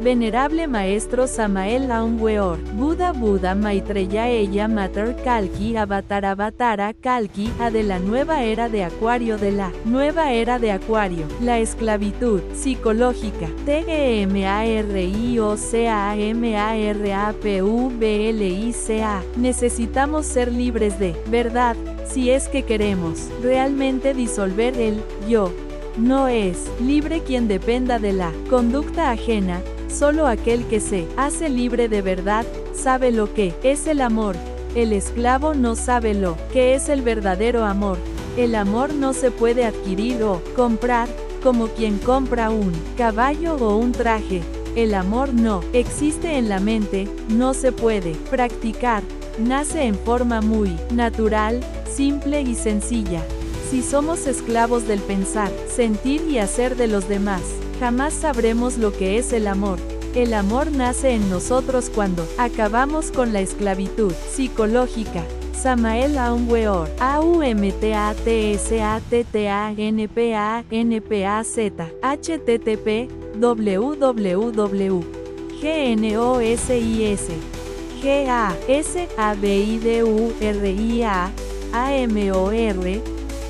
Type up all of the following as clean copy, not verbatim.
Venerable Maestro Samael Aun Weor, Buda Buda Maitreya Ella Mater Kalki Avatara Kalki, A de la nueva era de Acuario de la nueva era de Acuario, la esclavitud psicológica, TEMARIOCAMARAPUBLICA, necesitamos ser libres de verdad, si es que queremos realmente disolver el yo. No es libre quien dependa de la conducta ajena, solo aquel que se hace libre de verdad, sabe lo que es el amor. El esclavo no sabe lo que es el verdadero amor. El amor no se puede adquirir o comprar, como quien compra un caballo o un traje. El amor no existe en la mente, no se puede practicar, nace en forma muy natural, simple y sencilla. Si somos esclavos del pensar, sentir y hacer de los demás, jamás sabremos lo que es el amor. El amor nace en nosotros cuando acabamos con la esclavitud psicológica. Samael Aun Weor, AUMTATSATTANPANPAZ, http www.GNOSIS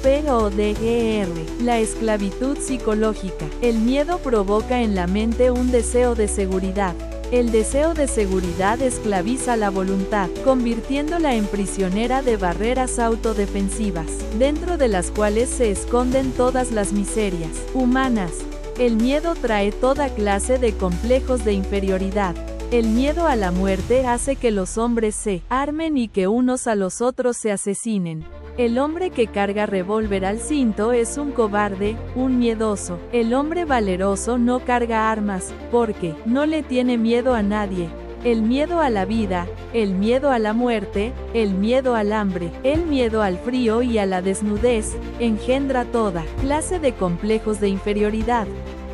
PODER, la esclavitud psicológica. El miedo provoca en la mente un deseo de seguridad. El deseo de seguridad esclaviza la voluntad, convirtiéndola en prisionera de barreras autodefensivas, dentro de las cuales se esconden todas las miserias humanas. El miedo trae toda clase de complejos de inferioridad. El miedo a la muerte hace que los hombres se armen y que unos a los otros se asesinen. El hombre que carga revólver al cinto es un cobarde, un miedoso. El hombre valeroso no carga armas, porque no le tiene miedo a nadie. El miedo a la vida, el miedo a la muerte, el miedo al hambre, el miedo al frío y a la desnudez, engendra toda clase de complejos de inferioridad.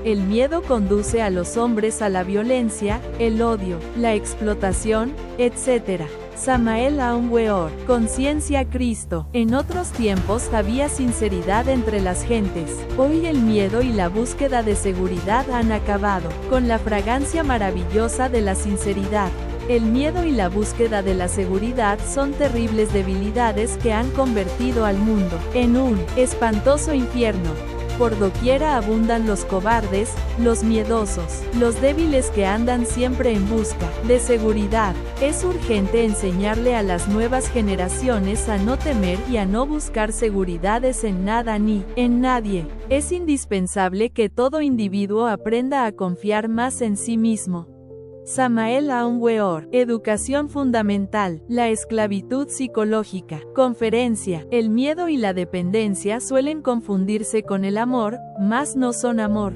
El miedo conduce a los hombres a la violencia, el odio, la explotación, etc. Samael Aun Weor, Conciencia Cristo. En otros tiempos había sinceridad entre las gentes. Hoy el miedo y la búsqueda de seguridad han acabado con la fragancia maravillosa de la sinceridad. El miedo y la búsqueda de la seguridad son terribles debilidades que han convertido al mundo en un espantoso infierno. Por doquiera abundan los cobardes, los miedosos, los débiles que andan siempre en busca de seguridad. Es urgente enseñarle a las nuevas generaciones a no temer y a no buscar seguridades en nada ni en nadie. Es indispensable que todo individuo aprenda a confiar más en sí mismo. Samael Aun Weor, Educación Fundamental, la esclavitud psicológica. Conferencia. El miedo y la dependencia suelen confundirse con el amor, mas no son amor.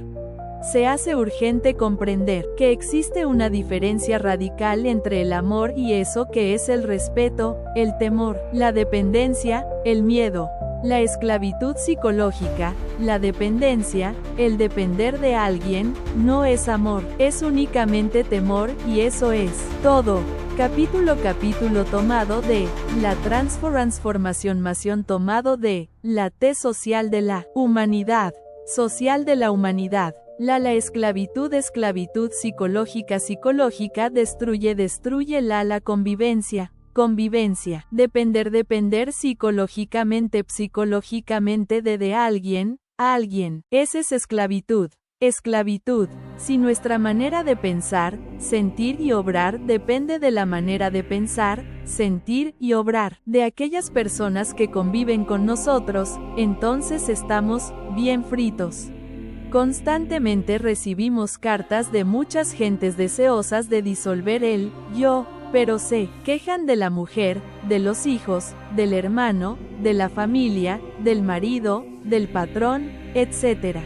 Se hace urgente comprender que existe una diferencia radical entre el amor y eso que es el respeto, el temor, la dependencia, el miedo. La esclavitud psicológica, la dependencia, el depender de alguien, no es amor, es únicamente temor, y eso es todo. Capítulo tomado de la transformación tomado de la T social de la humanidad. Social de la humanidad. La esclavitud psicológica destruye la convivencia. Convivencia. Depender psicológicamente de alguien, alguien. Esa es esclavitud. Esclavitud. Si nuestra manera de pensar, sentir y obrar depende de la manera de pensar, sentir y obrar de aquellas personas que conviven con nosotros, entonces estamos bien fritos. Constantemente recibimos cartas de muchas gentes deseosas de disolver el yo, pero se quejan de la mujer, de los hijos, del hermano, de la familia, del marido, del patrón, etc.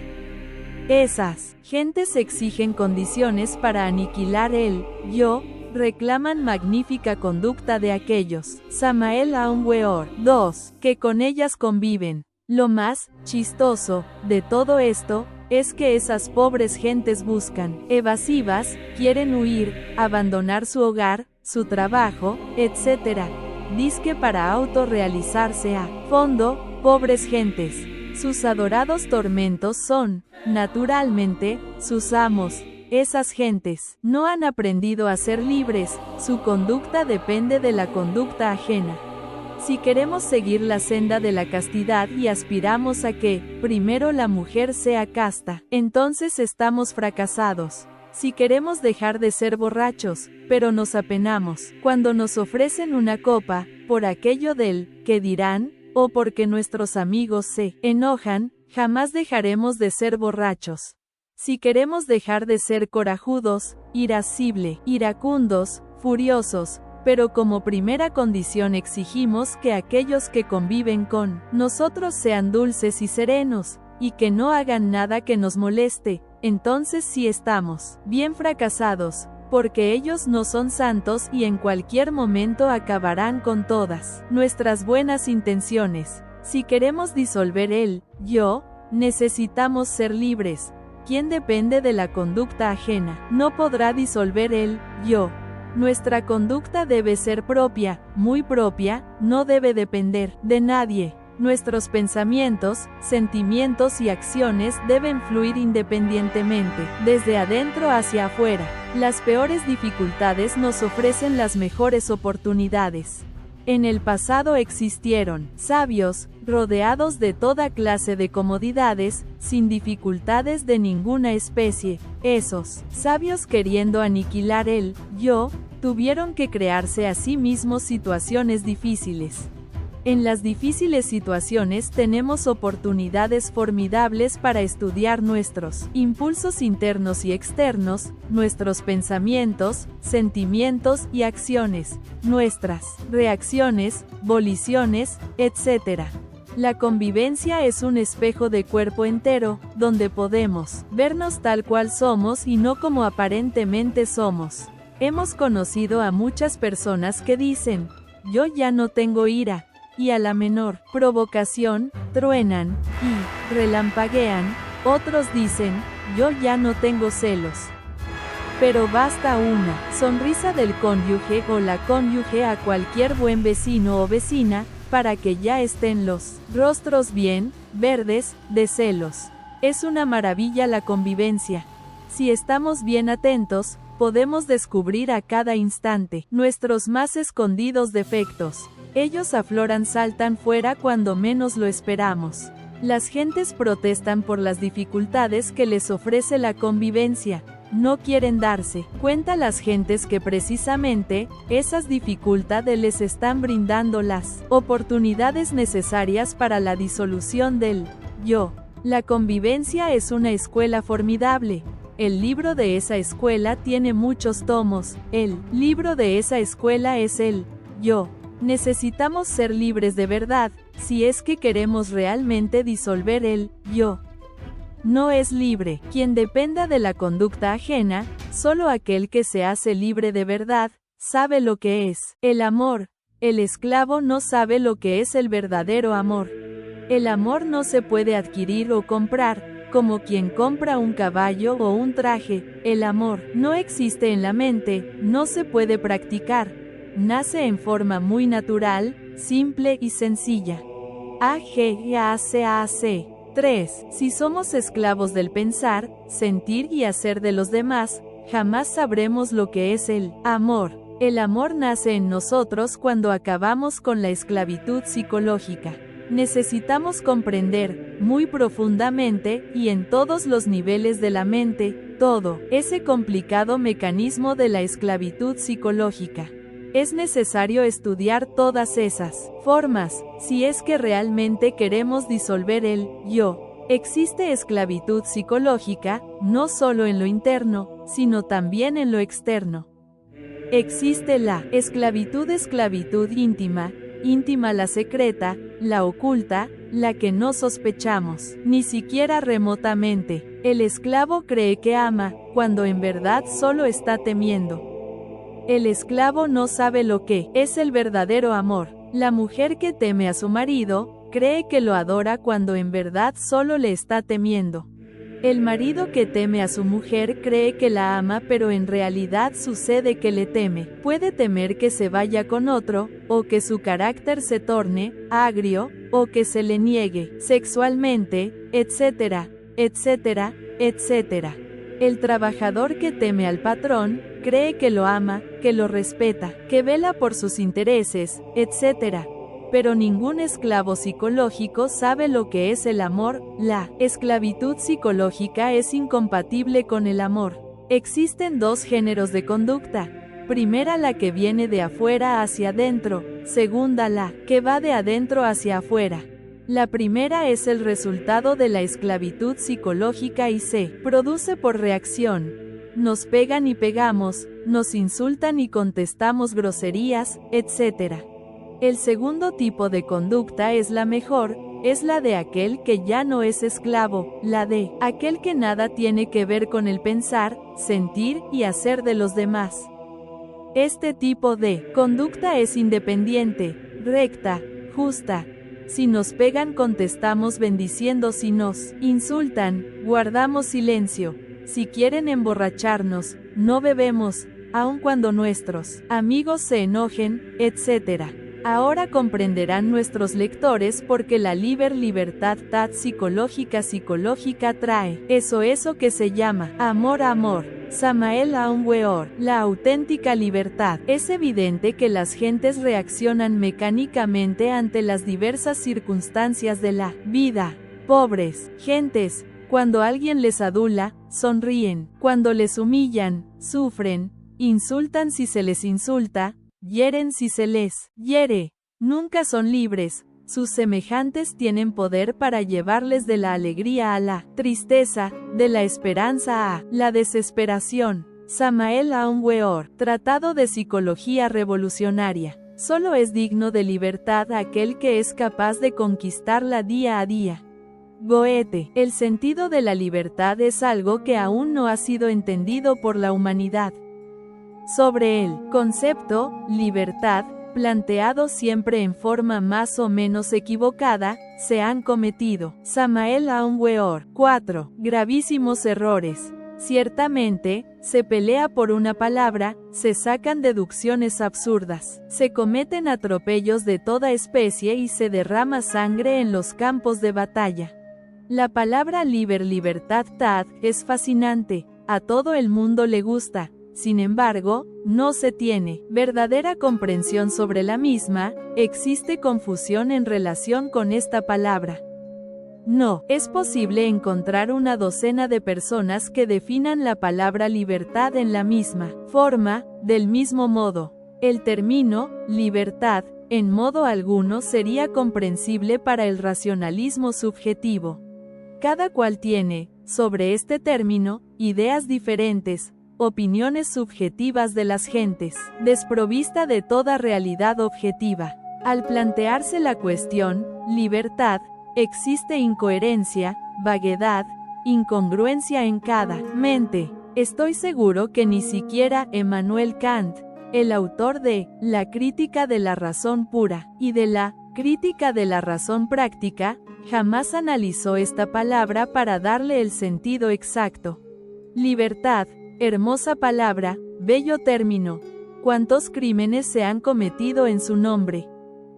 Esas gentes exigen condiciones para aniquilar el yo, reclaman magnífica conducta de aquellos. Samael Aun Weor. 2. Que con ellas conviven. Lo más chistoso de todo esto es que esas pobres gentes buscan evasivas, quieren huir, abandonar su hogar, su trabajo, etc. Dizque para autorrealizarse a fondo, pobres gentes. Sus adorados tormentos son, naturalmente, sus amos. Esas gentes no han aprendido a ser libres, su conducta depende de la conducta ajena. Si queremos seguir la senda de la castidad y aspiramos a que, primero la mujer sea casta, entonces estamos fracasados. Si queremos dejar de ser borrachos, pero nos apenamos, cuando nos ofrecen una copa, por aquello del, ¿qué dirán?, o porque nuestros amigos se enojan, jamás dejaremos de ser borrachos. Si queremos dejar de ser corajudos, iracundos, furiosos, pero como primera condición exigimos que aquellos que conviven con nosotros sean dulces y serenos, y que no hagan nada que nos moleste, entonces sí estamos bien fracasados, porque ellos no son santos y en cualquier momento acabarán con todas nuestras buenas intenciones. Si queremos disolver el yo, necesitamos ser libres. Quien depende de la conducta ajena, no podrá disolver el yo. Nuestra conducta debe ser propia, muy propia, no debe depender de nadie. Nuestros pensamientos, sentimientos y acciones deben fluir independientemente, desde adentro hacia afuera. Las peores dificultades nos ofrecen las mejores oportunidades. En el pasado existieron sabios, rodeados de toda clase de comodidades, sin dificultades de ninguna especie. Esos sabios, queriendo aniquilar el yo, tuvieron que crearse a sí mismos situaciones difíciles. En las difíciles situaciones tenemos oportunidades formidables para estudiar nuestros impulsos internos y externos, nuestros pensamientos, sentimientos y acciones, nuestras reacciones, voliciones, etc. La convivencia es un espejo de cuerpo entero, donde podemos vernos tal cual somos y no como aparentemente somos. Hemos conocido a muchas personas que dicen, yo ya no tengo ira, y a la menor provocación, truenan, y relampaguean. Otros dicen, yo ya no tengo celos. Pero basta una sonrisa del cónyuge o la cónyuge a cualquier buen vecino o vecina, para que ya estén los rostros bien verdes de celos. Es una maravilla la convivencia. Si estamos bien atentos, podemos descubrir a cada instante nuestros más escondidos defectos. Ellos afloran, saltan fuera cuando menos lo esperamos. Las gentes protestan por las dificultades que les ofrece la convivencia. No quieren darse cuenta las gentes que precisamente esas dificultades les están brindando las oportunidades necesarias para la disolución del yo. La convivencia es una escuela formidable. El libro de esa escuela tiene muchos tomos. El libro de esa escuela es el yo. Necesitamos ser libres de verdad, si es que queremos realmente disolver el yo. No es libre quien dependa de la conducta ajena, solo aquel que se hace libre de verdad, sabe lo que es el amor. El esclavo no sabe lo que es el verdadero amor. El amor no se puede adquirir o comprar, como quien compra un caballo o un traje. El amor no existe en la mente, no se puede practicar. Nace en forma muy natural, simple y sencilla. A.G.A.C.A.C. 3. Si somos esclavos del pensar, sentir y hacer de los demás, jamás sabremos lo que es el amor. El amor nace en nosotros cuando acabamos con la esclavitud psicológica. Necesitamos comprender, muy profundamente, y en todos los niveles de la mente, todo ese complicado mecanismo de la esclavitud psicológica. Es necesario estudiar todas esas formas, si es que realmente queremos disolver el yo. Existe esclavitud psicológica, no solo en lo interno, sino también en lo externo. Existe la esclavitud íntima, íntima la secreta, la oculta, la que no sospechamos, ni siquiera remotamente. El esclavo cree que ama, cuando en verdad solo está temiendo. El esclavo no sabe lo que es el verdadero amor. La mujer que teme a su marido, cree que lo adora cuando en verdad solo le está temiendo. El marido que teme a su mujer cree que la ama, pero en realidad sucede que le teme. Puede temer que se vaya con otro, o que su carácter se torne agrio, o que se le niegue sexualmente, etcétera, etcétera, etcétera. El trabajador que teme al patrón, cree que lo ama, que lo respeta, que vela por sus intereses, etc. Pero ningún esclavo psicológico sabe lo que es el amor. La esclavitud psicológica es incompatible con el amor. Existen dos géneros de conducta. Primera, la que viene de afuera hacia adentro. Segunda, la que va de adentro hacia afuera. La primera es el resultado de la esclavitud psicológica y se produce por reacción. Nos pegan y pegamos, nos insultan y contestamos groserías, etc. El segundo tipo de conducta es la mejor, es la de aquel que ya no es esclavo, la de aquel que nada tiene que ver con el pensar, sentir y hacer de los demás. Este tipo de conducta es independiente, recta, justa. Si nos pegan, contestamos bendiciendo; si nos insultan, guardamos silencio; si quieren emborracharnos, no bebemos, aun cuando nuestros amigos se enojen, etc. Ahora comprenderán nuestros lectores por qué la libertad psicológica trae eso que se llama amor. Samael Aun Weor, la auténtica libertad. Es evidente que las gentes reaccionan mecánicamente ante las diversas circunstancias de la vida. Pobres gentes, cuando alguien les adula, sonríen; cuando les humillan, sufren; insultan si se les insulta, hieren si se les hiere. Nunca son libres. Sus semejantes tienen poder para llevarles de la alegría a la tristeza, de la esperanza a la desesperación. Samael Aun Weor, Tratado de Psicología Revolucionaria. Solo es digno de libertad aquel que es capaz de conquistarla día a día. Goethe. El sentido de la libertad es algo que aún no ha sido entendido por la humanidad. Sobre el concepto, libertad, planteado siempre en forma más o menos equivocada, se han cometido, Samael Aun Weor, 4 gravísimos errores. Ciertamente, se pelea por una palabra, se sacan deducciones absurdas, se cometen atropellos de toda especie y se derrama sangre en los campos de batalla. La palabra libertad es fascinante, a todo el mundo le gusta. Sin embargo, no se tiene verdadera comprensión sobre la misma, existe confusión en relación con esta palabra. No es posible encontrar una docena de personas que definan la palabra libertad en la misma forma, del mismo modo. El término libertad, en modo alguno sería comprensible para el racionalismo subjetivo. Cada cual tiene, sobre este término, ideas diferentes, opiniones subjetivas de las gentes, desprovista de toda realidad objetiva. Al plantearse la cuestión, libertad, existe incoherencia, vaguedad, incongruencia en cada mente. Estoy seguro que ni siquiera Emmanuel Kant, el autor de La crítica de la razón pura y de la crítica de la razón práctica, jamás analizó esta palabra para darle el sentido exacto. Libertad, hermosa palabra, bello término. ¿Cuántos crímenes se han cometido en su nombre?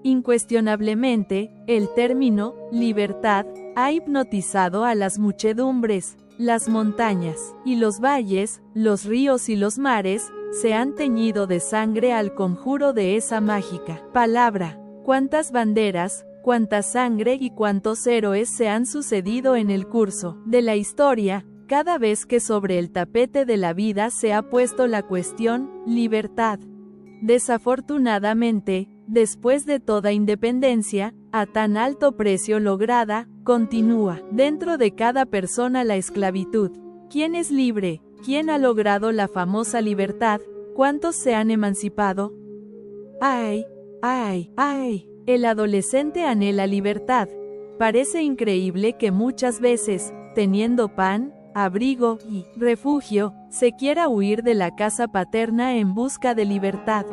Incuestionablemente, el término libertad ha hipnotizado a las muchedumbres. Las montañas y los valles, los ríos y los mares, se han teñido de sangre al conjuro de esa mágica palabra. Cuántas banderas, cuánta sangre y cuántos héroes se han sucedido en el curso de la historia, cada vez que sobre el tapete de la vida se ha puesto la cuestión, libertad. Desafortunadamente, después de toda independencia, a tan alto precio lograda, continúa dentro de cada persona la esclavitud. ¿Quién es libre? ¿Quién ha logrado la famosa libertad? ¿Cuántos se han emancipado? ¡Ay! ¡Ay! ¡Ay! El adolescente anhela libertad. Parece increíble que muchas veces, teniendo pan, abrigo y refugio, se quiera huir de la casa paterna en busca de libertad.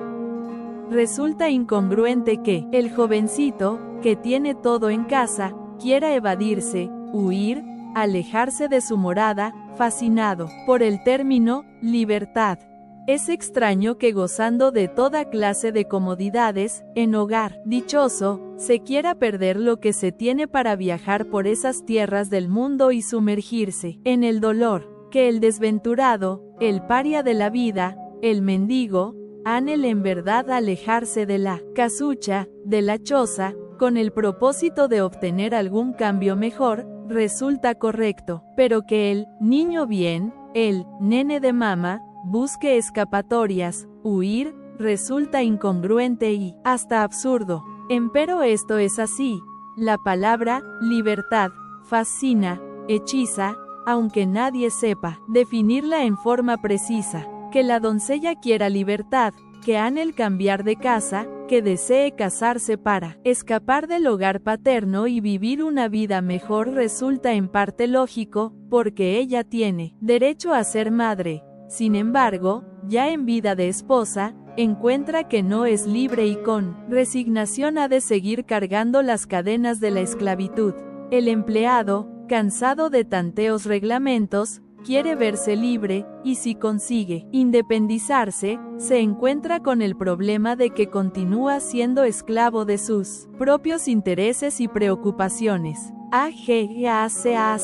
Resulta incongruente que el jovencito, que tiene todo en casa, quiera evadirse, huir, alejarse de su morada, fascinado por el término libertad. Es extraño que gozando de toda clase de comodidades, en hogar dichoso, se quiera perder lo que se tiene para viajar por esas tierras del mundo y sumergirse en el dolor. que el desventurado, el paria de la vida, el mendigo, anhela en verdad alejarse de la casucha, de la choza, con el propósito de obtener algún cambio mejor, resulta correcto, pero que el niño bien, el nene de mama, busque escapatorias, huir, resulta incongruente y hasta absurdo. Empero esto es así. La palabra libertad fascina, hechiza, aunque nadie sepa definirla en forma precisa. Que la doncella quiera libertad, que anhele cambiar de casa, que desee casarse para escapar del hogar paterno y vivir una vida mejor resulta en parte lógico, porque ella tiene derecho a ser madre. Sin embargo, ya en vida de esposa, encuentra que no es libre y con resignación ha de seguir cargando las cadenas de la esclavitud. El empleado, cansado de tanteos reglamentos, quiere verse libre, y si consigue independizarse, se encuentra con el problema de que continúa siendo esclavo de sus propios intereses y preocupaciones. AGACAC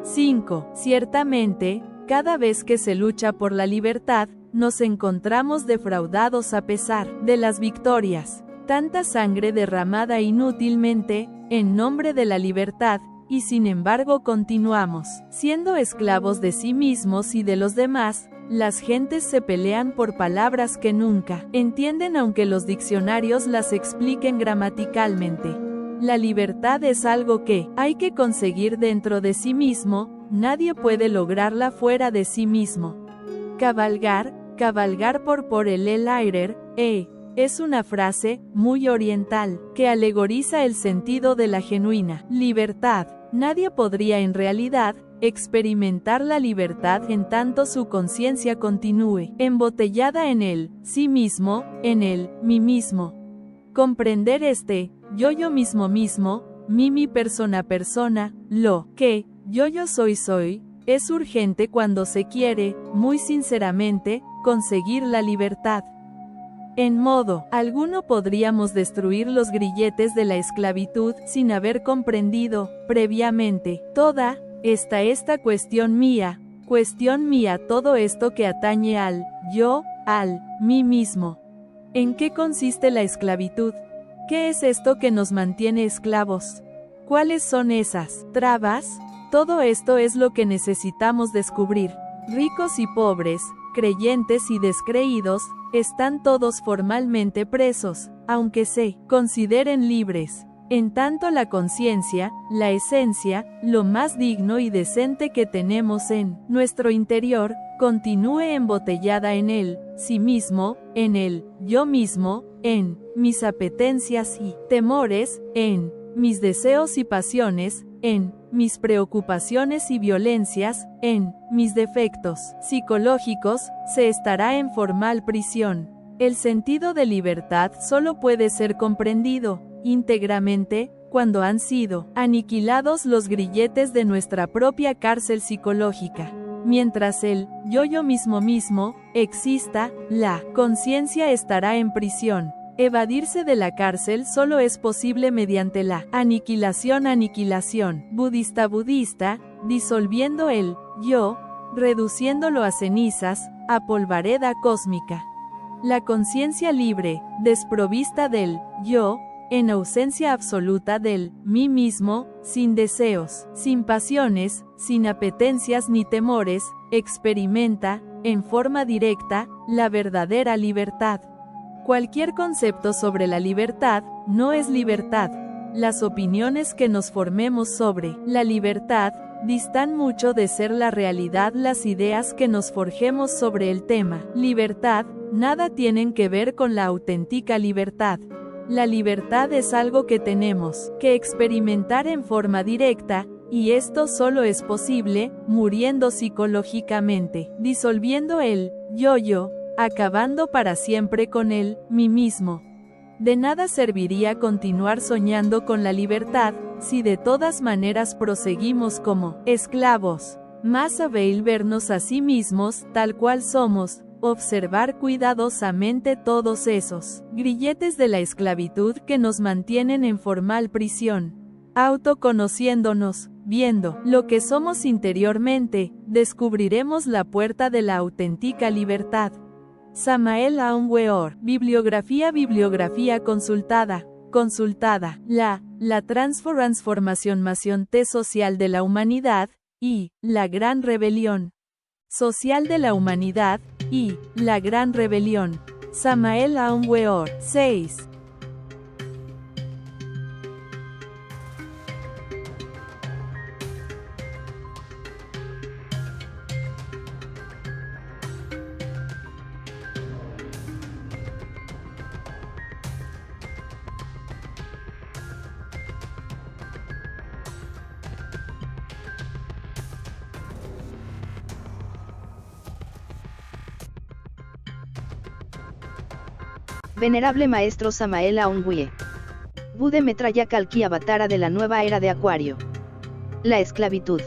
5. Ciertamente, cada vez que se lucha por la libertad, nos encontramos defraudados a pesar de las victorias. Tanta sangre derramada inútilmente, en nombre de la libertad, y sin embargo continuamos siendo esclavos de sí mismos y de los demás. Las gentes se pelean por palabras que nunca entienden aunque los diccionarios las expliquen gramaticalmente. La libertad es algo que hay que conseguir dentro de sí mismo, nadie puede lograrla fuera de sí mismo. Cabalgar por el aire, es una frase muy oriental que alegoriza el sentido de la genuina libertad. Nadie podría en realidad experimentar la libertad en tanto su conciencia continúe embotellada en el sí mismo, en el mí mismo. Comprender este yo mismo, mi persona, lo que yo soy, es urgente cuando se quiere, muy sinceramente, conseguir la libertad. En modo alguno podríamos destruir los grilletes de la esclavitud sin haber comprendido, previamente, toda esta cuestión mía, todo esto que atañe al yo, al mí mismo. ¿En qué consiste la esclavitud? ¿Qué es esto que nos mantiene esclavos? ¿Cuáles son esas trabas? Todo esto es lo que necesitamos descubrir. Ricos y pobres, creyentes y descreídos, están todos formalmente presos, aunque se consideren libres. En tanto la conciencia, la esencia, lo más digno y decente que tenemos en nuestro interior, continúe embotellada en el sí mismo, en el yo mismo, en mis apetencias y temores, en mis deseos y pasiones, en mis preocupaciones y violencias, en mis defectos psicológicos, se estará en formal prisión. El sentido de libertad solo puede ser comprendido íntegramente cuando han sido aniquilados los grilletes de nuestra propia cárcel psicológica. Mientras el yo mismo exista, la conciencia estará en prisión. Evadirse de la cárcel solo es posible mediante la aniquilación budista, disolviendo el yo, reduciéndolo a cenizas, a polvareda cósmica. La conciencia libre, desprovista del yo, en ausencia absoluta del mí mismo, sin deseos, sin pasiones, sin apetencias ni temores, experimenta, en forma directa, la verdadera libertad. Cualquier concepto sobre la libertad no es libertad. Las opiniones que nos formemos sobre la libertad distan mucho de ser la realidad. Las ideas que nos forjemos sobre el tema libertad nada tienen que ver con la auténtica libertad. La libertad es algo que tenemos que experimentar en forma directa, y esto solo es posible muriendo psicológicamente, disolviendo el yo, acabando para siempre con el mí mismo. De nada serviría continuar soñando con la libertad, si de todas maneras proseguimos como esclavos. Más habéis vernos a sí mismos, tal cual somos, observar cuidadosamente todos esos grilletes de la esclavitud que nos mantienen en formal prisión. Autoconociéndonos, Viendo lo que somos interiormente, descubriremos la puerta de la auténtica libertad. Samael Aun Weor. Bibliografía consultada. La transformación T social de la humanidad, y la gran rebelión social de la humanidad, y la gran rebelión. Samael Aun Weor. 6. Venerable Maestro Samael Aun Weor. Bude Metraya Kalki Avatara de la nueva era de Acuario. La esclavitud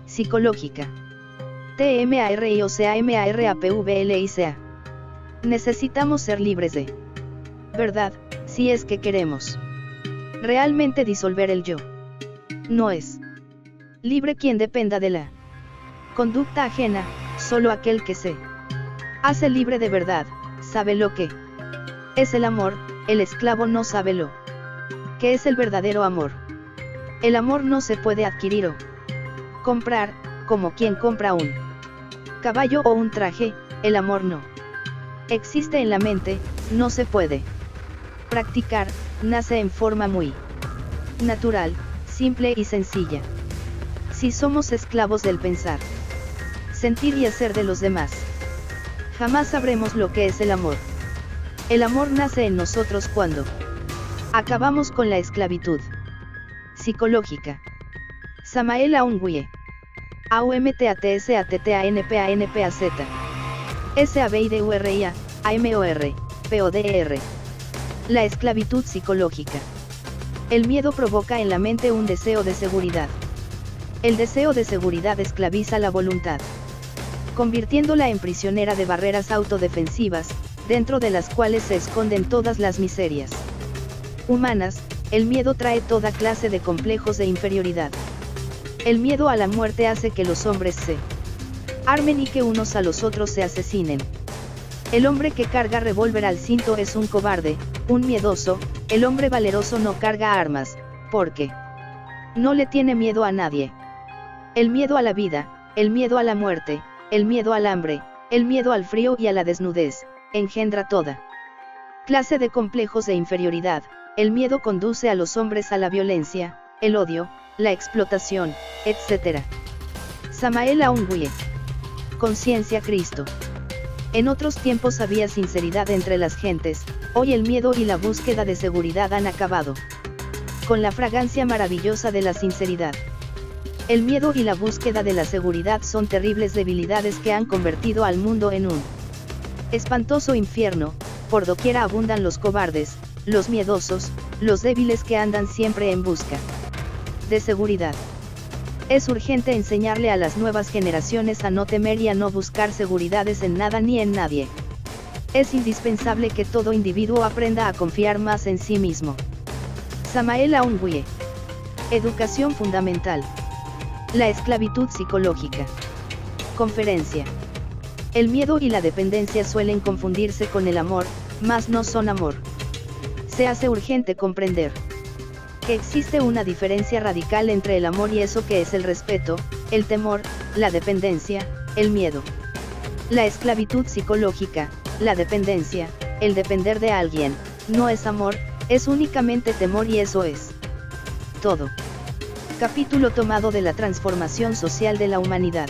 psicológica. TMARIOCAMARAPVLICA. Necesitamos ser libres de verdad, si es que queremos realmente disolver el yo. No es libre quien dependa de la conducta ajena, solo aquel que se hace libre de verdad, sabe lo que es el amor. El esclavo no sabe lo que es el verdadero amor. El amor no se puede adquirir o comprar, como quien compra un caballo o un traje. El amor no existe en la mente, no se puede practicar, nace en forma muy natural, simple y sencilla. Si somos esclavos del pensar, sentir y hacer de los demás, jamás sabremos lo que es el amor. El amor nace en nosotros cuando acabamos con la esclavitud psicológica. Samael Aun Weor. AUMTATSATTANPANPAZ. SABIDURIA, AMOR, PODER. La esclavitud psicológica. El miedo provoca en la mente un deseo de seguridad. El deseo de seguridad esclaviza la voluntad, convirtiéndola en prisionera de barreras autodefensivas, dentro de las cuales se esconden todas las miserias humanas. El miedo trae toda clase de complejos de inferioridad. El miedo a la muerte hace que los hombres se armen y que unos a los otros se asesinen. El hombre que carga revólver al cinto es un cobarde, un miedoso. El hombre valeroso no carga armas, porque no le tiene miedo a nadie. El miedo a la vida, el miedo a la muerte, el miedo al hambre, el miedo al frío y a la desnudez, engendra toda clase de complejos de inferioridad. El miedo conduce a los hombres a la violencia, el odio, la explotación, etc. Samael Aun Weor. Conciencia Cristo. En otros tiempos había sinceridad entre las gentes, hoy el miedo y la búsqueda de seguridad han acabado con la fragancia maravillosa de la sinceridad. El miedo y la búsqueda de la seguridad son terribles debilidades que han convertido al mundo en un espantoso infierno. Por doquiera abundan los cobardes, los miedosos, los débiles que andan siempre en busca de seguridad. Es urgente enseñarle a las nuevas generaciones a no temer y a no buscar seguridades en nada ni en nadie. Es indispensable que todo individuo aprenda a confiar más en sí mismo. Samael Aun Weor. Educación fundamental. La esclavitud psicológica. Conferencia. El miedo y la dependencia suelen confundirse con el amor, mas no son amor. Se hace urgente comprender que existe una diferencia radical entre el amor y eso que es el respeto, el temor, la dependencia, el miedo. La esclavitud psicológica, la dependencia, el depender de alguien, no es amor, es únicamente temor y eso es todo. Capítulo tomado de la transformación social de la humanidad.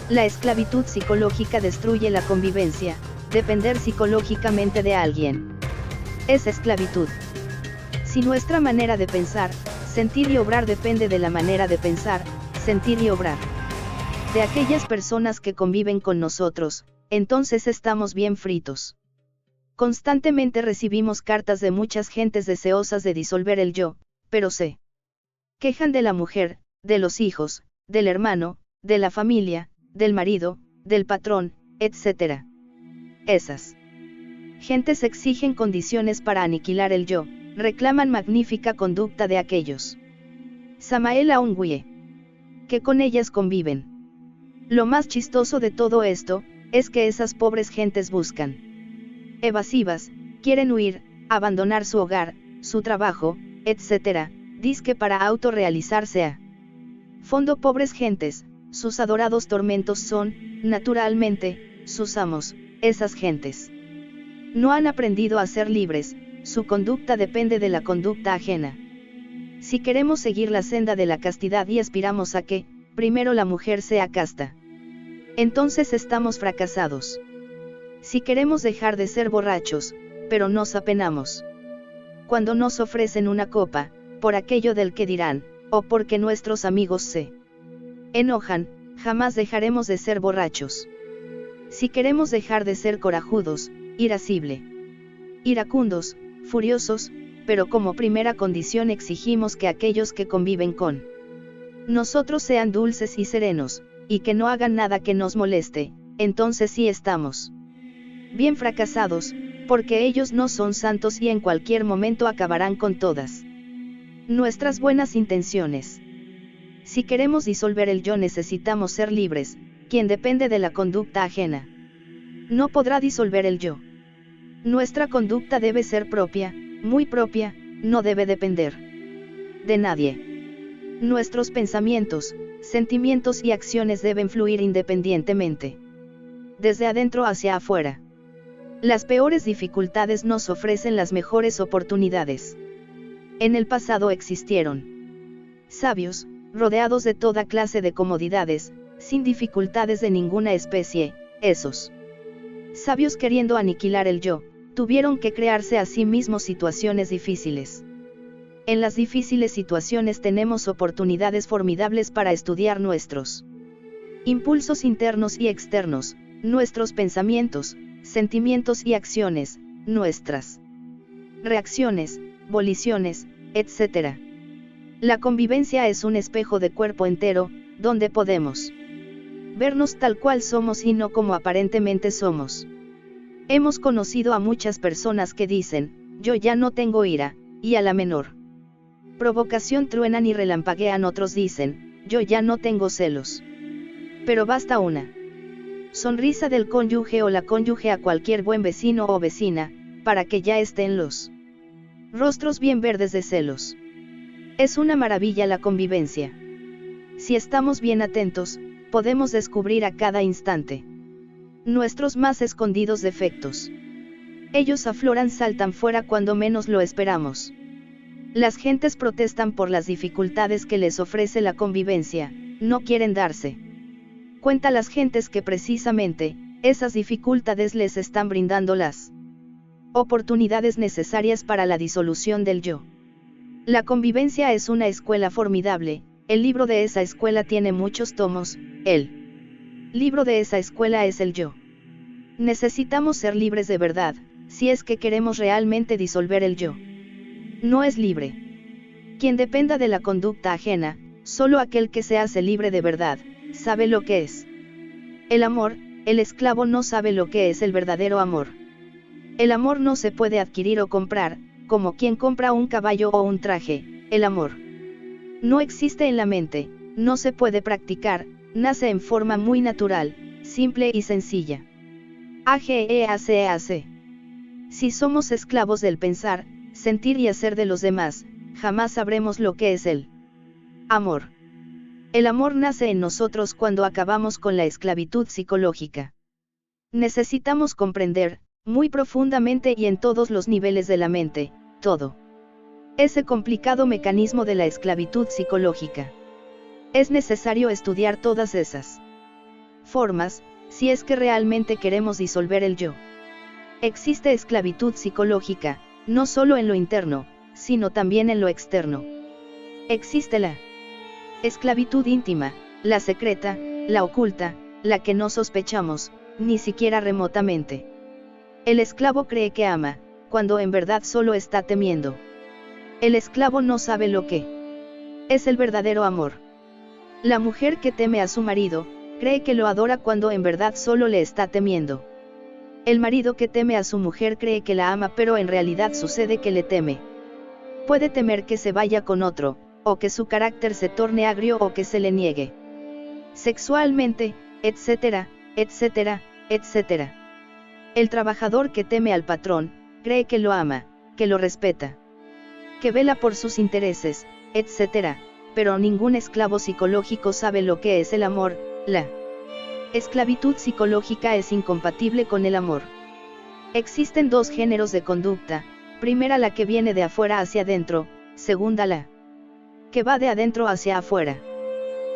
La esclavitud psicológica destruye la convivencia. Depender psicológicamente de alguien es esclavitud. Si nuestra manera de pensar, sentir y obrar depende de la manera de pensar, sentir y obrar de aquellas personas que conviven con nosotros, entonces estamos bien fritos. Constantemente recibimos cartas de muchas gentes deseosas de disolver el yo, pero se quejan de la mujer, de los hijos, del hermano, de la familia, del marido, del patrón, etc. Esas gentes exigen condiciones para aniquilar el yo, reclaman magnífica conducta de aquellos Samael Aungüe. Que con ellas conviven. Lo más chistoso de todo esto, es que esas pobres gentes buscan. Evasivas, quieren huir, abandonar su hogar, su trabajo, etc., dizque para autorrealizarse a fondo. Pobres gentes, sus adorados tormentos son, naturalmente, sus amos. Esas gentes no han aprendido a ser libres, su conducta depende de la conducta ajena. Si queremos seguir la senda de la castidad y aspiramos a que, primero la mujer sea casta, entonces estamos fracasados. Si queremos dejar de ser borrachos, pero nos apenamos cuando nos ofrecen una copa, por aquello del que dirán, o porque nuestros amigos se enojan, jamás dejaremos de ser borrachos. Si queremos dejar de ser corajudos, iracundos, furiosos, pero como primera condición exigimos que aquellos que conviven con nosotros sean dulces y serenos, y que no hagan nada que nos moleste, entonces sí estamos bien fracasados, porque ellos no son santos y en cualquier momento acabarán con todas nuestras buenas intenciones. Si queremos disolver el yo necesitamos ser libres, quien depende de la conducta ajena no podrá disolver el yo. Nuestra conducta debe ser propia, muy propia, no debe depender de nadie. Nuestros pensamientos, sentimientos y acciones deben fluir independientemente, desde adentro hacia afuera. Las peores dificultades nos ofrecen las mejores oportunidades. En el pasado existieron sabios, rodeados de toda clase de comodidades, sin dificultades de ninguna especie. Esos sabios, queriendo aniquilar el yo, tuvieron que crearse a sí mismos situaciones difíciles. En las difíciles situaciones tenemos oportunidades formidables para estudiar nuestros impulsos internos y externos, nuestros pensamientos, sentimientos y acciones, nuestras reacciones, voliciones, etc. La convivencia es un espejo de cuerpo entero, donde podemos vernos tal cual somos y no como aparentemente somos. Hemos conocido a muchas personas que dicen, yo ya no tengo ira, y a la menor provocación truenan y relampaguean. Otros dicen, yo ya no tengo celos. Pero basta una sonrisa del cónyuge o la cónyuge a cualquier buen vecino o vecina, para que ya estén los rostros bien verdes de celos. Es una maravilla la convivencia. Si estamos bien atentos, podemos descubrir a cada instante nuestros más escondidos defectos. Ellos afloran, saltan fuera cuando menos lo esperamos. Las gentes protestan por las dificultades que les ofrece la convivencia, no quieren darse cuenta las gentes que precisamente, esas dificultades les están brindando las oportunidades necesarias para la disolución del yo. La convivencia es una escuela formidable, el libro de esa escuela tiene muchos tomos, el libro de esa escuela es el yo. Necesitamos ser libres de verdad, si es que queremos realmente disolver el yo. No es libre quien dependa de la conducta ajena, solo aquel que se hace libre de verdad, sabe lo que es el amor. El esclavo no sabe lo que es el verdadero amor. El amor no se puede adquirir o comprar, como quien compra un caballo o un traje. El amor no existe en la mente, no se puede practicar, nace en forma muy natural, simple y sencilla. AGEACEAC. Si somos esclavos del pensar, sentir y hacer de los demás, jamás sabremos lo que es el amor. El amor nace en nosotros cuando acabamos con la esclavitud psicológica. Necesitamos comprender, muy profundamente y en todos los niveles de la mente, todo ese complicado mecanismo de la esclavitud psicológica. Es necesario estudiar todas esas formas, si es que realmente queremos disolver el yo. Existe esclavitud psicológica, no solo en lo interno, sino también en lo externo. Existe la esclavitud íntima, la secreta, la oculta, la que no sospechamos, ni siquiera remotamente. El esclavo cree que ama, cuando en verdad solo está temiendo. El esclavo no sabe lo que es el verdadero amor. La mujer que teme a su marido, cree que lo adora cuando en verdad solo le está temiendo. El marido que teme a su mujer cree que la ama, pero en realidad sucede que le teme. Puede temer que se vaya con otro, o que su carácter se torne agrio o que se le niegue sexualmente, etcétera, etcétera, etcétera. El trabajador que teme al patrón, cree que lo ama, que lo respeta, que vela por sus intereses, etcétera, pero ningún esclavo psicológico sabe lo que es el amor. La esclavitud psicológica es incompatible con el amor. Existen dos géneros de conducta, primera la que viene de afuera hacia adentro, segunda la que va de adentro hacia afuera.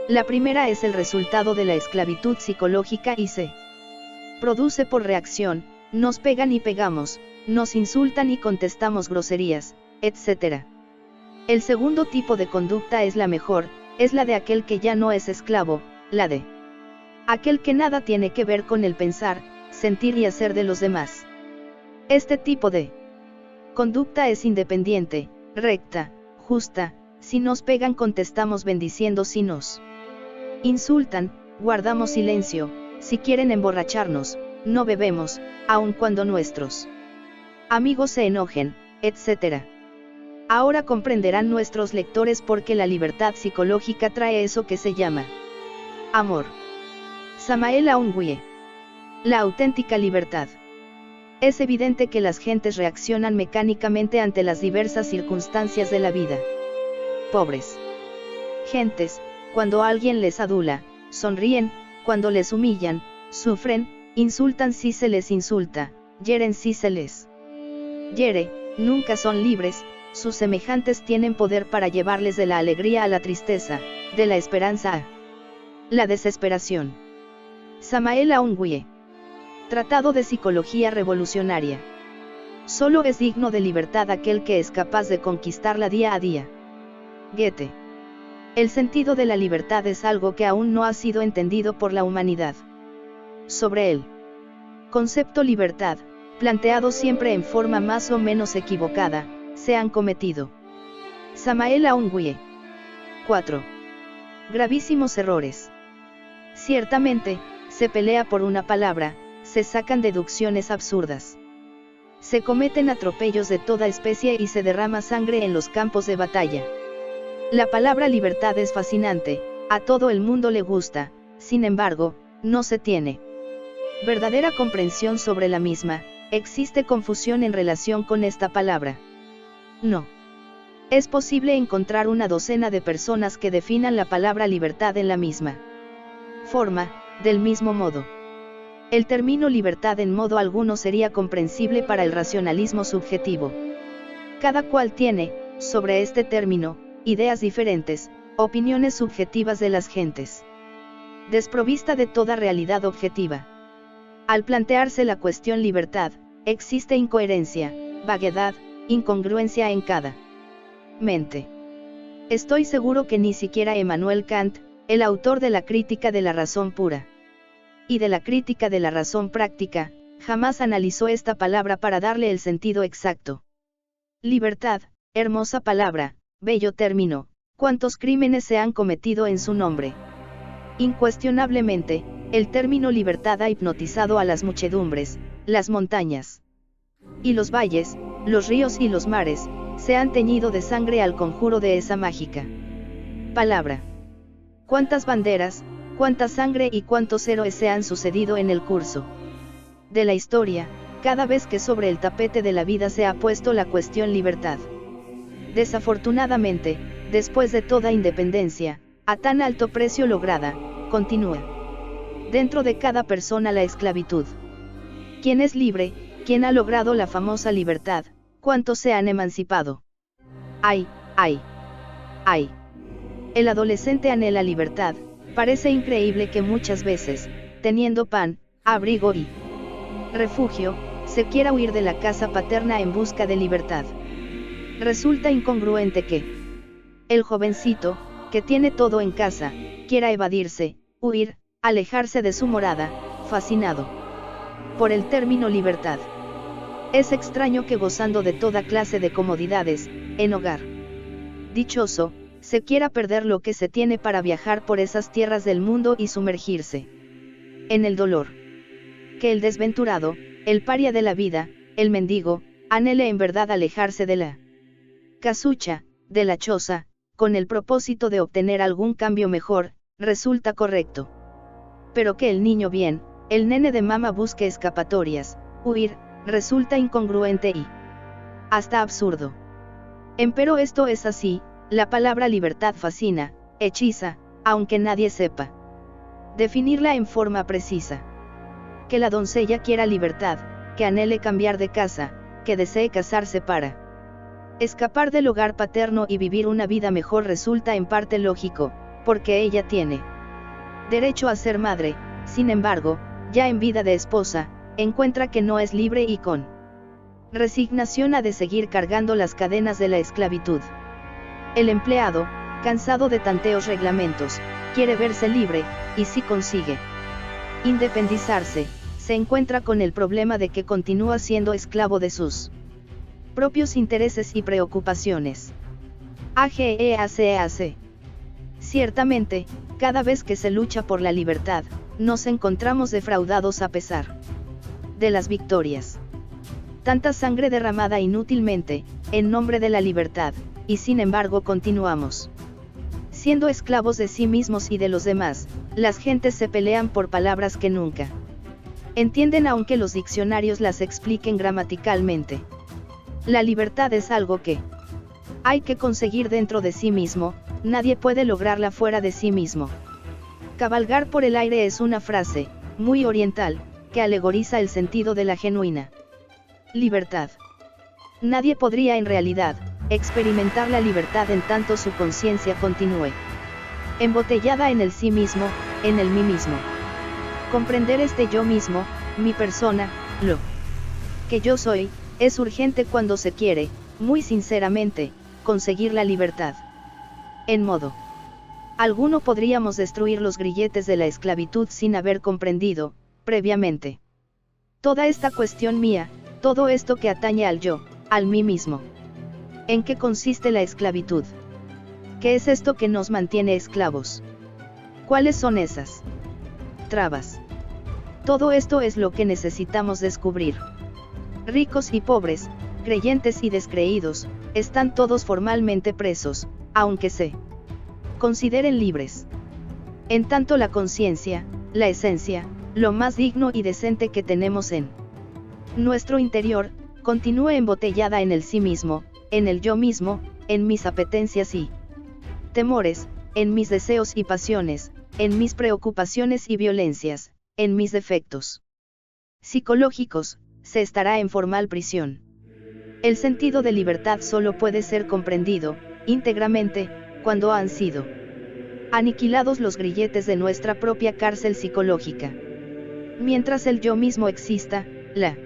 La primera es el resultado de la esclavitud psicológica y se produce por reacción, nos pegan y pegamos, nos insultan y contestamos groserías, etc. El segundo tipo de conducta es la mejor, es la de aquel que ya no es esclavo, la de aquel que nada tiene que ver con el pensar, sentir y hacer de los demás. Este tipo de conducta es independiente, recta, justa. Si nos pegan contestamos bendiciendo, si nos insultan, guardamos silencio, si quieren emborracharnos, no bebemos, aun cuando nuestros amigos se enojen, etc. Ahora comprenderán nuestros lectores por qué la libertad psicológica trae eso que se llama amor. Samael Aung-Weie. La auténtica libertad. Es evidente que las gentes reaccionan mecánicamente ante las diversas circunstancias de la vida. Pobres gentes, cuando alguien les adula, sonríen, cuando les humillan, sufren, insultan si se les insulta, hieren si se les hiere, nunca son libres, sus semejantes tienen poder para llevarles de la alegría a la tristeza, de la esperanza a la desesperación. Samael Aung-Weie. Tratado de Psicología Revolucionaria. Solo es digno de libertad aquel que es capaz de conquistarla día a día. Goethe. El sentido de la libertad es algo que aún no ha sido entendido por la humanidad. Sobre el concepto libertad, planteado siempre en forma más o menos equivocada, se han cometido Samael Aung-Weie. 4. Gravísimos errores. Ciertamente, se pelea por una palabra, se sacan deducciones absurdas. Se cometen atropellos de toda especie y se derrama sangre en los campos de batalla. La palabra libertad es fascinante, a todo el mundo le gusta, sin embargo, no se tiene verdadera comprensión sobre la misma, existe confusión en relación con esta palabra. No es posible encontrar una docena de personas que definan la palabra libertad en la misma forma, del mismo modo. El término libertad en modo alguno sería comprensible para el racionalismo subjetivo. Cada cual tiene, sobre este término, ideas diferentes, opiniones subjetivas de las gentes, desprovista de toda realidad objetiva. Al plantearse la cuestión libertad, existe incoherencia, vaguedad, incongruencia en cada mente. Estoy seguro que ni siquiera Emmanuel Kant, el autor de la Crítica de la Razón Pura y de la Crítica de la Razón Práctica, jamás analizó esta palabra para darle el sentido exacto. Libertad, hermosa palabra, bello término, ¿cuántos crímenes se han cometido en su nombre? Incuestionablemente, el término libertad ha hipnotizado a las muchedumbres, las montañas y los valles, los ríos y los mares, se han teñido de sangre al conjuro de esa mágica palabra. ¿Cuántas banderas, cuánta sangre y cuántos héroes se han sucedido en el curso de la historia, cada vez que sobre el tapete de la vida se ha puesto la cuestión libertad? Desafortunadamente, después de toda independencia, a tan alto precio lograda, continúa dentro de cada persona la esclavitud. ¿Quién es libre? ¿Quién ha logrado la famosa libertad? ¿Cuántos se han emancipado? ¡Ay, ay, ay! El adolescente anhela libertad. Parece increíble que muchas veces, teniendo pan, abrigo y refugio, se quiera huir de la casa paterna en busca de libertad. Resulta incongruente que el jovencito, que tiene todo en casa, quiera evadirse, huir, alejarse de su morada, fascinado por el término libertad. Es extraño que gozando de toda clase de comodidades, en hogar dichoso, se quiera perder lo que se tiene para viajar por esas tierras del mundo y sumergirse en el dolor. Que el desventurado, el paria de la vida, el mendigo, anhele en verdad alejarse de la casucha, de la choza, con el propósito de obtener algún cambio mejor, resulta correcto. Pero que el niño bien, el nene de mama busque escapatorias, huir, resulta incongruente y hasta absurdo. Empero esto es así, la palabra libertad fascina, hechiza, aunque nadie sepa definirla en forma precisa. Que la doncella quiera libertad, que anhele cambiar de casa, que desee casarse para escapar del hogar paterno y vivir una vida mejor resulta en parte lógico, porque ella tiene derecho a ser madre. Sin embargo, ya en vida de esposa, encuentra que no es libre y con resignación ha de seguir cargando las cadenas de la esclavitud. El empleado, cansado de tanteos reglamentos, quiere verse libre, y si consigue independizarse, se encuentra con el problema de que continúa siendo esclavo de sus propios intereses y preocupaciones. AGEACEAC. Ciertamente, cada vez que se lucha por la libertad, nos encontramos defraudados a pesar de las victorias. Tanta sangre derramada inútilmente, en nombre de la libertad, y sin embargo continuamos siendo esclavos de sí mismos y de los demás. Las gentes se pelean por palabras que nunca entienden aunque los diccionarios las expliquen gramaticalmente. La libertad es algo que hay que conseguir dentro de sí mismo, nadie puede lograrla fuera de sí mismo. Cabalgar por el aire es una frase, muy oriental, que alegoriza el sentido de la genuina libertad. Nadie podría en realidad experimentar la libertad en tanto su conciencia continúe embotellada en el sí mismo, en el mí mismo. Comprender este yo mismo, mi persona, lo que yo soy, es urgente cuando se quiere, muy sinceramente, conseguir la libertad. En modo alguno podríamos destruir los grilletes de la esclavitud sin haber comprendido, previamente, toda esta cuestión mía, todo esto que atañe al yo, al mí mismo. ¿En qué consiste la esclavitud? ¿Qué es esto que nos mantiene esclavos? ¿Cuáles son esas trabas? Todo esto es lo que necesitamos descubrir. Ricos y pobres, creyentes y descreídos, están todos formalmente presos, aunque se consideren libres. En tanto la conciencia, la esencia, lo más digno y decente que tenemos en nuestro interior, continúe embotellada en el sí mismo, en el yo mismo, en mis apetencias y temores, en mis deseos y pasiones, en mis preocupaciones y violencias, en mis defectos psicológicos, se estará en formal prisión. El sentido de libertad solo puede ser comprendido, íntegramente, cuando han sido aniquilados los grilletes de nuestra propia cárcel psicológica. Mientras el yo mismo exista, la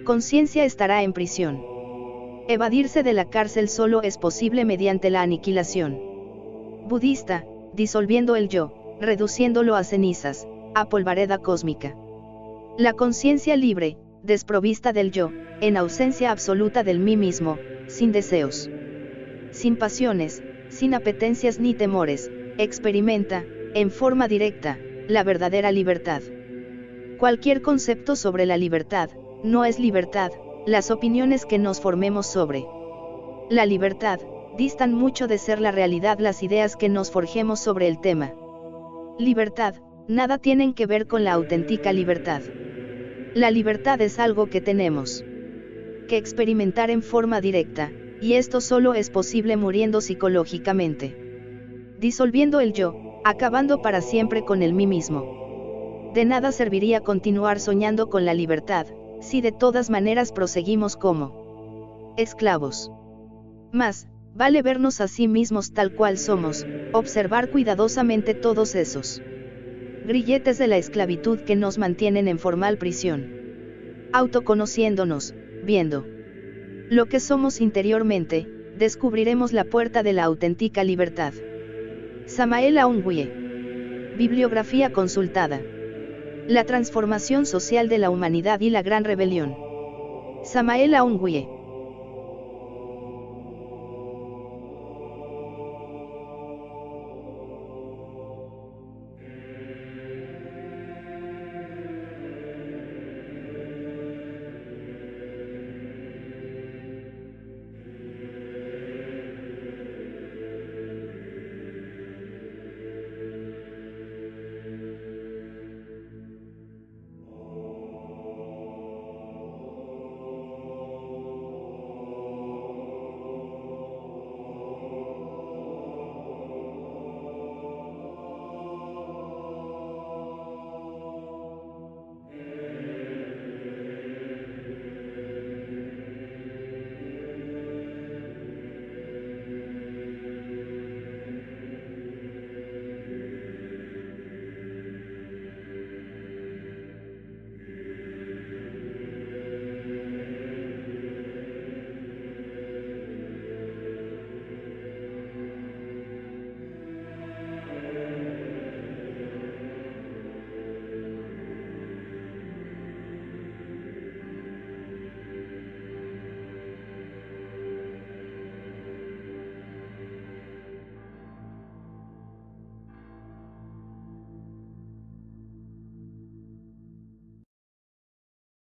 conciencia estará en prisión. Evadirse de la cárcel solo es posible mediante la aniquilación budista, disolviendo el yo, reduciéndolo a cenizas, a polvareda cósmica. La conciencia libre, desprovista del yo, en ausencia absoluta del mí mismo, sin deseos, sin pasiones, sin apetencias ni temores, experimenta, en forma directa, la verdadera libertad. Cualquier concepto sobre la libertad, no es libertad. Las opiniones que nos formemos sobre la libertad, distan mucho de ser la realidad las ideas que nos forjemos sobre el tema. Libertad, nada tienen que ver con la auténtica libertad. La libertad es algo que tenemos que experimentar en forma directa, y esto solo es posible muriendo psicológicamente. Disolviendo el yo, acabando para siempre con el mí mismo. De nada serviría continuar soñando con la libertad, si de todas maneras proseguimos como esclavos. Más, vale vernos a sí mismos tal cual somos, observar cuidadosamente todos esos grilletes de la esclavitud que nos mantienen en formal prisión. Autoconociéndonos, viendo lo que somos interiormente, descubriremos la puerta de la auténtica libertad. Samael Aungwie. Bibliografía consultada. La transformación social de la humanidad y la gran rebelión. Samael Aungwie.